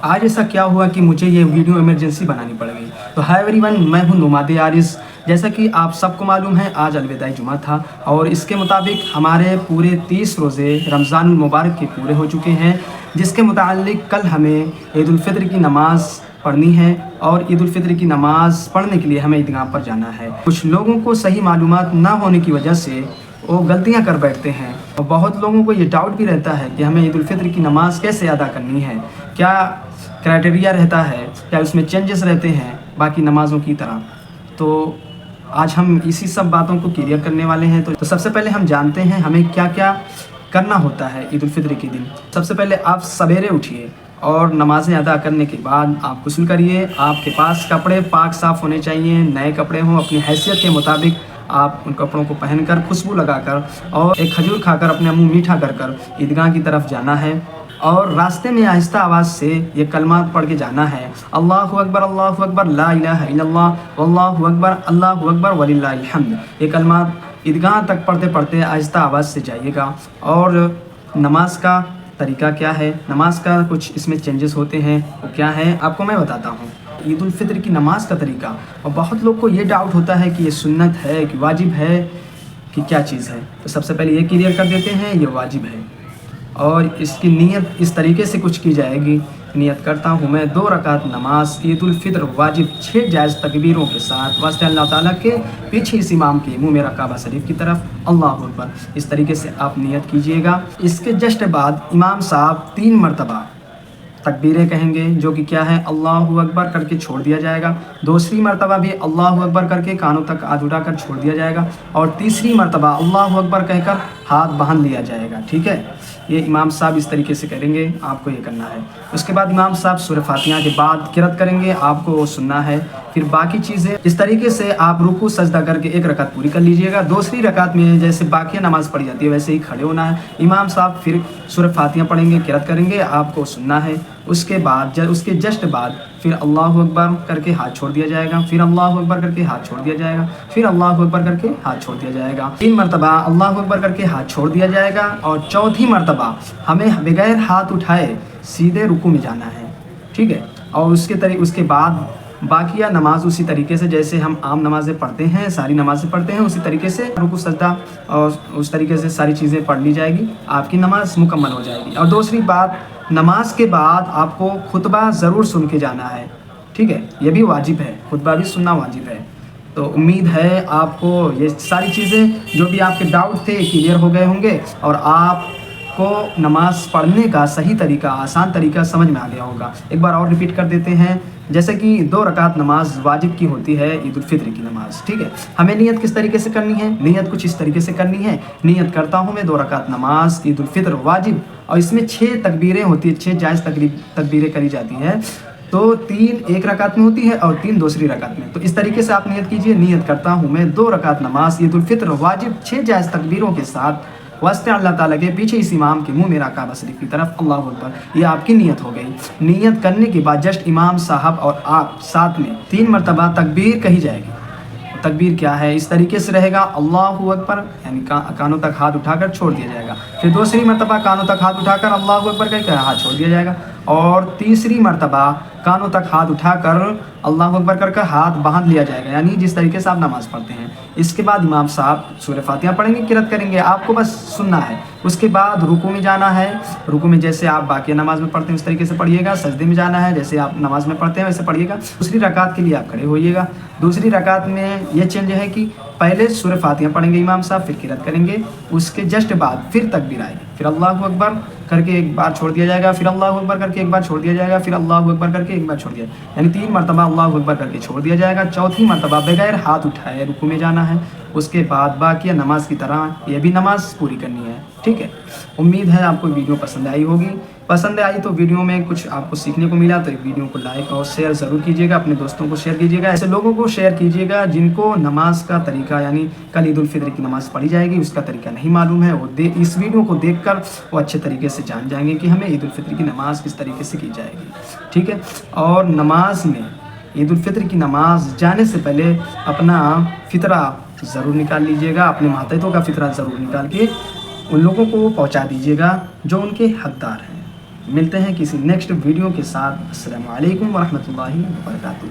آج ایسا کیا ہوا کہ مجھے یہ ویڈیو ایمرجنسی بنانی پڑ گئی. تو ہائی ایوری ون، میں ہوں نوماد عارض. جیسا کہ آپ سب کو معلوم ہے آج الوداع جمعہ تھا اور اس کے مطابق ہمارے پورے 30 روزے رمضان المبارک کے پورے ہو چکے ہیں، جس کے متعلق کل ہمیں عید الفطر کی نماز پڑھنی ہے اور عید الفطر کی نماز پڑھنے کے لیے ہمیں عیدگاہ پر جانا ہے. کچھ لوگوں کو صحیح معلومات نہ ہونے کی وجہ سے وہ غلطیاں کر بیٹھتے ہیں اور بہت لوگوں کو یہ ڈاؤٹ بھی رہتا ہے کہ ہمیں عید الفطر کی نماز کیسے ادا کرنی ہے، کیا کرائٹیریا رہتا ہے، کیا اس میں چینجز رہتے ہیں باقی نمازوں کی طرح. تو آج ہم اسی سب باتوں کو کلیئر کرنے والے ہیں. تو سب سے پہلے ہم جانتے ہیں ہمیں کیا کیا کرنا ہوتا ہے عید الفطر کے دن. سب سے پہلے آپ سویرے اٹھیے اور نمازیں ادا کرنے کے بعد آپ غسل کریے. آپ کے پاس کپڑے پاک صاف ہونے چاہیے، نئے کپڑے ہوں. اپنی حیثیت کے مطابق آپ ان کپڑوں کو پہن کر خوشبو لگا کر اور ایک کھجور کھا کر اپنا منہ میٹھا کر کر عیدگاہ کی طرف جانا ہے اور راستے میں آہستہ آواز سے یہ کلمات پڑھ کے جانا ہے: اللہ اکبر لا الہ الا اللہ واللہ اکبر وللہ الحمد. یہ کلمات عیدگاہ تک پڑھتے پڑھتے آہستہ آواز سے جائیے گا. اور نماز کا طریقہ کیا ہے، نماز کا کچھ اس میں چینجز ہوتے ہیں، وہ کیا ہے آپ کو میں بتاتا ہوں. عید الفطر کی نماز کا طریقہ، اور بہت لوگ کو یہ ڈاؤٹ ہوتا ہے کہ یہ سنت ہے کہ واجب ہے کہ کیا چیز ہے. تو سب سے پہلے یہ کلیئر کر دیتے ہیں، یہ واجب ہے اور اس کی نیت اس طریقے سے کچھ کی جائے گی: نیت کرتا ہوں میں 2 رکعت نماز عید الفطر واجب 6 جائز تکبیروں کے ساتھ واسطے اللہ تعالیٰ کے، پیچھے اس امام کے منہ میرا کعبہ شریف کی طرف، اللہ اکبر. اس طریقے سے آپ نیت کیجئے گا. اس کے جسٹ بعد امام صاحب 3 مرتبہ تکبیریں کہیں گے، جو کہ کیا ہے اللہ اکبر کر کے چھوڑ دیا جائے گا. دوسری مرتبہ بھی اللہ اکبر کر کے کانوں تک ہاتھ اٹھا کر چھوڑ دیا جائے گا اور تیسری مرتبہ اللہ اکبر کہہ کر ہاتھ باندھ لیا جائے گا. ٹھیک ہے، یہ امام صاحب اس طریقے سے کریں گے، آپ کو یہ کرنا ہے. اس کے بعد امام صاحب سورہ فاتحہ کے بعد قرأت کریں گے، آپ کو وہ سننا ہے. پھر باقی چیزیں اس طریقے سے آپ رکوع سجدہ کر کے 1 رکعت پوری کر لیجئے گا. دوسری رکعت میں جیسے باقی نماز پڑھی جاتی ہے ویسے ہی کھڑے ہونا ہے. امام صاحب پھر سورہ فاتحہ پڑھیں گے، قرأت کریں گے، آپ کو سننا ہے. اس کے بعد اس کے جسٹ بعد پھر اللہ اکبر کر کے ہاتھ چھوڑ دیا جائے گا، پھر اللہ اکبر کر کے ہاتھ چھوڑ دیا جائے گا، پھر اللہ اکبر کر کے ہاتھ چھوڑ دیا جائے گا. 3 مرتبہ اللہ اکبر کر کے ہاتھ چھوڑ دیا جائے گا اور چوتھی مرتبہ ہمیں بغیر ہاتھ اٹھائے سیدھے رکوع میں جانا ہے. ٹھیک ہے، اور اس کے بعد باقیہ نماز اسی طریقے سے جیسے ہم عام نمازیں پڑھتے ہیں، ساری نمازیں پڑھتے ہیں، اسی طریقے سے رکوع سجدہ اور اس طریقے سے ساری چیزیں پڑھ لی جائے گی، آپ کی نماز مکمل ہو جائے گی. اور دوسری بات، نماز کے بعد آپ کو خطبہ ضرور سن کے جانا ہے. ٹھیک ہے، یہ بھی واجب ہے، خطبہ بھی سننا واجب ہے. تو امید ہے آپ کو یہ ساری چیزیں جو بھی آپ کے ڈاؤٹ تھے کلیئر ہو گئے ہوں گے اور آپ کو نماز پڑھنے کا صحیح طریقہ، آسان طریقہ سمجھ میں آ گیا ہوگا. ایک بار اور ریپیٹ کر دیتے ہیں. جیسے کہ 2 رکعت نماز واجب کی ہوتی ہے عید الفطر کی نماز. ٹھیک ہے، ہمیں نیت کس طریقے سے کرنی ہے؟ نیت کچھ اس طریقے سے کرنی ہے: نیت کرتا ہوں میں 2 رکعت نماز عید الفطر واجب، اور اس میں 6 تکبیریں ہوتی ہیں، 6 جائز تکبیریں کری جاتی ہیں. تو 3 ایک رکعت میں ہوتی ہے اور 3 دوسری رکعت میں. تو اس طریقے سے آپ نیت کیجئے: نیت کرتا ہوں میں 2 رکعت نماز عید الفطر واجب 6 جائز تکبیروں کے ساتھ واسطے اللہ تعالیٰ کے، پیچھے اس امام کے منہ میرا کعبہ شریف کی طرف، اللہ اکبر. یہ آپ کی نیت ہو گئی. نیت کرنے کے بعد جسٹ امام صاحب اور آپ ساتھ میں 3 مرتبہ تکبیر کہی جائے گی. تکبیر کیا ہے؟ اس طریقے سے رہے گا: اللہ اکبر، یعنی کانوں تک ہاتھ اٹھا کر چھوڑ دیا جائے گا. پھر دوسری مرتبہ کانوں تک ہاتھ اٹھا کر اللہ اکبر کہہ کر ہاتھ چھوڑ دیا جائے گا. اور تیسری مرتبہ کانوں تک ہاتھ اٹھا کر اللہ اکبر کر کر ہاتھ باندھ لیا جائے گا، یعنی جس طریقے سے آپ نماز پڑھتے ہیں. اس کے بعد امام صاحب سورہ فاتحہ پڑھیں گے، قرأت کریں گے، آپ کو بس سننا ہے. اس کے بعد رکوع میں جانا ہے. رکوع میں جیسے آپ باقی نماز میں پڑھتے ہیں اس طریقے سے پڑھیے گا. سجدے میں جانا ہے، جیسے آپ نماز میں پڑھتے ہیں ویسے پڑھیے گا. دوسری رکعت کے لیے آپ کھڑے ہوئیے گا. دوسری رکعت میں یہ چینج ہے کہ پہلے سورہ فاتحہ پڑھیں گے امام صاحب، پھر قرأت کریں گے. اس کے جسٹ بعد پھر تکبیر آئے گی، پھر اللہ اکبر کر کے ایک بار چھوڑ دیا جائے گا، پھر اللہ اکبر کر کے ایک بار چھوڑ دیا جائے گا، پھر اللہ اکبر کر کے ایک بار چھوڑ دیا جائے گا، یعنی 3 مرتبہ اللہ اکبر کر کے چھوڑ دیا جائے گا. چوتھی مرتبہ بغیر ہاتھ اٹھائے رکوع میں جانا ہے. اس کے بعد باقی نماز کی طرح یہ بھی نماز پوری کرنی ہے. ٹھیک ہے، امید ہے آپ کو ویڈیو پسند آئی ہوگی. پسند آئی تو ویڈیو میں کچھ آپ کو سیکھنے کو ملا تو ویڈیو کو لائک اور شیئر ضرور کیجیے گا. اپنے دوستوں کو شیئر کیجیے گا. ایسے لوگوں کو شیئر کیجیے گا جن کو نماز کا طریقہ، یعنی کل عید الفطر کی نماز پڑھی جائے گی، اس کا طریقہ نہیں معلوم ہے. وہ اس ویڈیو کو دیکھ کر وہ اچھے طریقے سے جان جائیں گے کہ ہمیں عید الفطر کی نماز کس طریقے سے کی جائے گی. ٹھیک ہے، اور نماز میں عید الفطر کی نماز جانے سے پہلے اپنا فطرہ ضرور نکال لیجیے گا. اپنے ماتحتوں کا فطرہ ضرور نکال کے ان لوگوں کو پہنچا دیجیے گا جو ان کے حقدار ہیں. ملتے ہیں کسی نیکسٹ ویڈیو کے ساتھ. السلام علیکم ورحمۃ اللہ وبرکاتہ.